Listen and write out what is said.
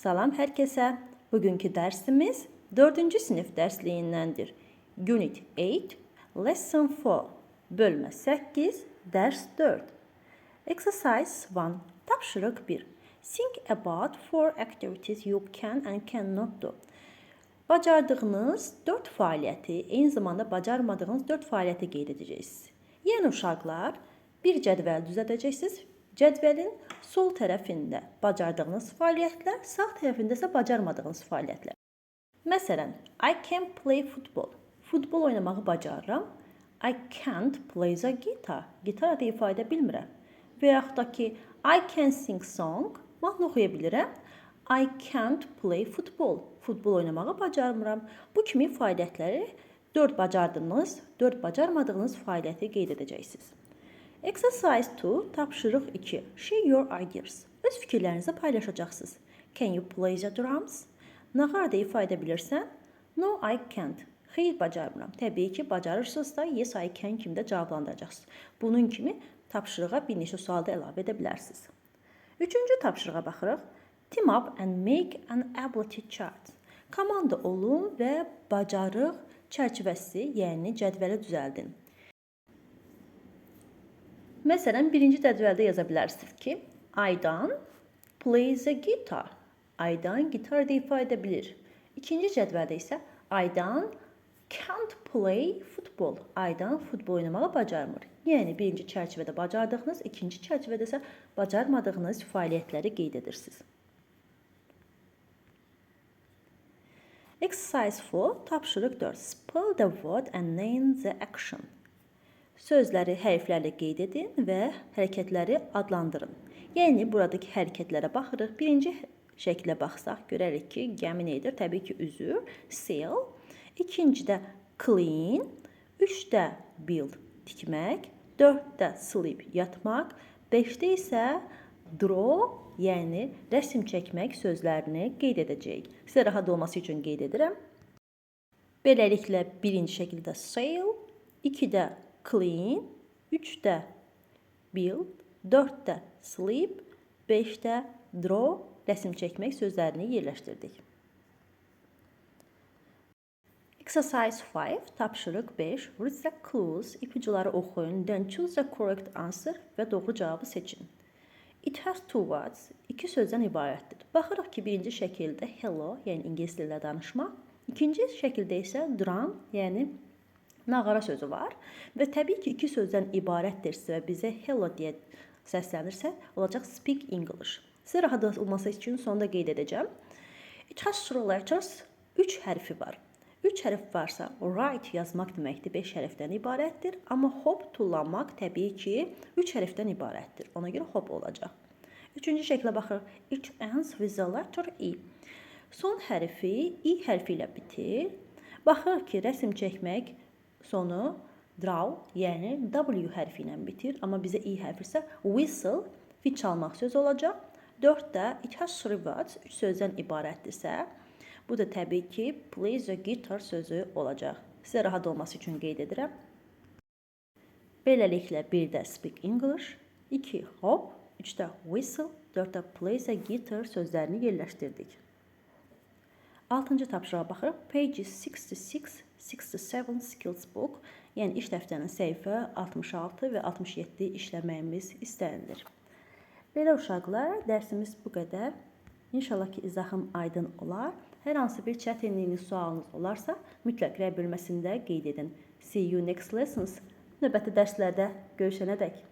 Salam hər kəsə. Bugünkü dərsimiz 4-cü sinif dərsliyindəndir. Unit 8, Lesson 4, bölmə 8, dərs 4. Exercise 1, tapşırıq 1. Think about 4 activities you can and cannot do. Bacardığınız 4 fəaliyyəti, eyni zamanda bacarmadığınız 4 fəaliyyəti qeyd edəcəksiniz. Yəni uşaqlar, bir cədvəl düzədəcəksiniz. Cədvəlin sol tərəfində bacardığınız fəaliyyətlər, sağ tərəfində isə bacarmadığınız fəaliyyətlər. Məsələn, I can play football. Futbol oynamağı bacarıram. I can't play the guitar. Gitar da ifa edə bilmirəm. Və yaxud da ki, I can sing song. Mahnı oxuya bilirəm. I can't play football. Futbol oynamağı bacarmıram. Bu kimi fəaliyyətləri 4 bacardığınız, 4 bacarmadığınız fəaliyyəti qeyd edəcəksiniz. Exercise 2, tapşırıq 2. Share your ideas. Öz fikirlərinizi paylaşacaqsınız. Can you play the drums? Nağarda ifa edə bilirsən? No, I can't. Xeyr, bacarmıram. Təbii ki, bacarırsınızsa yes, I can kimi də cavablandıracaqsınız. Bunun kimi tapşırığa bir neçə sual da əlavə edə bilərsiniz. 3-cü tapşırığa baxırıq. Team up and make an ability chart. Komanda olun və bacarıq çərçivəsi, yəni cədvəli düzəldin. Məsələn, birinci cədvəldə yaza bilərsiniz ki, Aydan plays the guitar. Aydan gitar da ifa edə bilir. İkinci cədvəldə isə Aydan can't play football. Aydan futbol oynamağı bacarmır. Yəni, birinci çərçivədə bacardığınız, ikinci çərçivədə isə bacarmadığınız fəaliyyətləri qeyd edirsiniz. Exercise 4, tapşırıq 4. Spell the word and name the action. Sözləri hərflərlə qeyd edin və hərəkətləri adlandırın. Yəni, buradakı hərəkətlərə baxırıq. Birinci şəklə baxsaq, görərik ki, gəmi nədir? Təbii ki, üzür, sail. İkincidə clean. 3də build, tikmək. 4də sleep, yatmaq. 5də isə draw, yəni rəsm çəkmək sözlərini qeyd edəcəyik. Sizə rahat olması üçün qeyd edirəm. Beləliklə, birinci şəkildə sail, 2də clean, 3də build, 4də sleep, 5də draw, rəsm çəkmək sözlərini yerləşdirdik. Exercise 5, tapşırıq 5. Read the clues, ipucuları oxuyun, then choose the correct answer və doğru cavabı seçin. It has two words, 2 sözdən ibarətdir. Baxırıq ki, birinci şəkildə hello, yəni ingilis dilində danışmaq. İkinci şəkildə isə drum, yəni nağara sözü var və təbii ki, 2 sözdən ibarətdirsə və bizə hello deyə səslənirsə, olacaq speak English. Sizə rahat olması üçün sonda qeyd edəcəm. It has 3 letters, 3 hərfi var. 3 hərf varsa, write yazmaq deməkdir, 5 hərfdən ibarətdir. Amma hop tullanmaq təbii ki, 3 hərfdən ibarətdir. Ona görə hop olacaq. Üçüncü şəklə baxırıq. It ends with the letter E. Son hərfi I hərfi ilə bitir. Baxırıq ki, rəsm çəkmək sonu draw, yəni W hərfi ilə bitir. Amma bizə I hərfi isə whistle, fit çalmaq söz olacaq. 4də it has 3 words, 3 sözdən ibarətdirsə, bu da təbii ki, play the guitar sözü olacaq. Sizə rahat olması üçün qeyd edirəm. Beləliklə, 1də speak English, 2 hop, 3də whistle, 4də play the guitar sözlərini yerləşdirdik. 6-cı tapşırığa baxırıq. Pages 66-67 skills book, yəni iş dəftərinin səhifə 66 və 67 işləməyimiz istənilir. Belə uşaqlar, dərsimiz bu qədər. İnşallah ki, izahım aydın olar. Hər hansı bir çətinliyiniz, sualınız olarsa, mütləq rəy bölməsində qeyd edin. See you next lessons. Növbəti dərslərdə görüşənədək.